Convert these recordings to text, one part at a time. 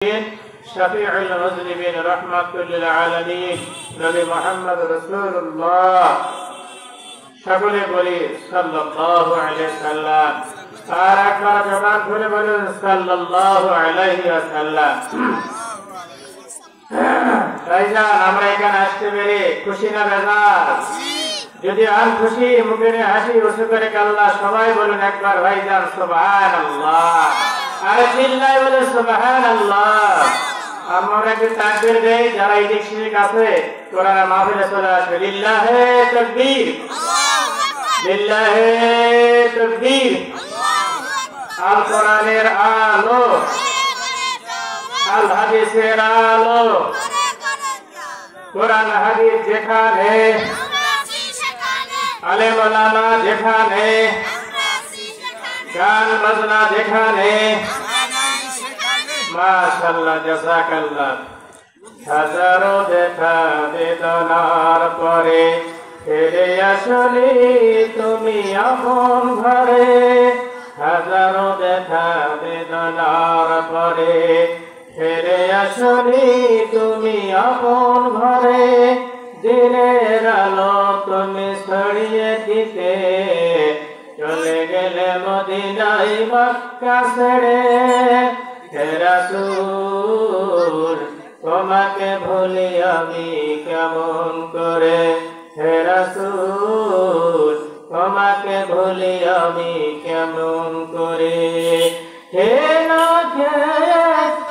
شفيع المذنبين رحمة للعالمين نبي محمد رسول الله সকলে বলি সাল্লাল্লাহু আলাইহি ওয়াসাল্লাম। আর একবার জবান খুলে বলুন সাল্লাল্লাহু আলাইহি ওয়াসাল্লাম। ভাইজান, আমরা এখানে আসতে পেরে খুশি না বেজার? যদি আর খুশি, মুখে হাসি উঁচু করে আল্লাহ সবাই বলুন একবার ভাইজান সুবহানাল্লাহ। আর চিল্লায় বলে সুবহানাল্লাহ। আমরা কি তাকবীর দেই? যারা এদিক সেদিক আছে কোরআনের মাহফিলে চলে আসবে। লিল্লাহে তাকবীর, লিল্লাহে তাকবীর। আল কোরআনের আলো, আল হাদিসের আলো, কোরআন হাদিস যেখানে, আলেম ওলামা যেখানে, গান বাজনা যেখানে, মাশাআল্লাহ জাযাকাল্লাহ। হাজারো দেখা বেদনার পরে ফিরে আসলি তুমি আপন ঘরে। হাজারো দেখা বেদনার পরে ফিরে আসলি তুমি আপন ঘরে। দিনের আলো তুমি ছড়িয়ে দিতে চলে গেলে মদিনায় মক্কা ছেড়ে। হে রাসূল তোমাকে ভুলি আমি কেমন করে। হে রাসূল তোমাকে ভুলি আমি কেমন করে। হে না খেয়ে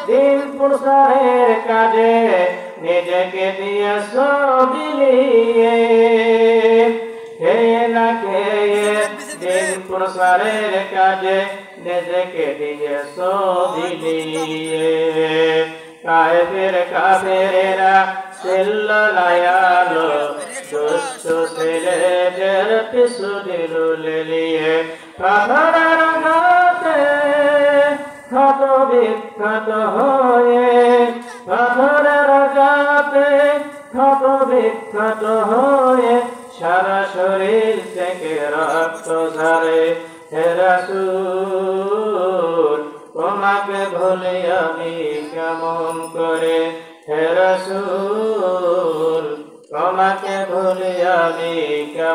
দিন প্রসারের কাজে নিজেকে দিয়েছ বিলিয়ে। হে না খেয়ে দিন প্রসারের কাজে নিজেকে দিয়েছ বিলিয়ে। কাফেরেরা ছিল লায়ালো, দুষ্ট ছেলেদের পিছু দিল লেলিয়ে। পাথরের ঘাতে ক্ষত বিক্ষত হয়ে, পাথরের ঘাতে ক্ষত বিক্ষত হয়ে সারা শরীর থেকে রক্ত ঝরে। হে রাসূল তোমাকে ভুলে আমি কেমন করে। হে রাসূল তোমাকে ভুলে আমি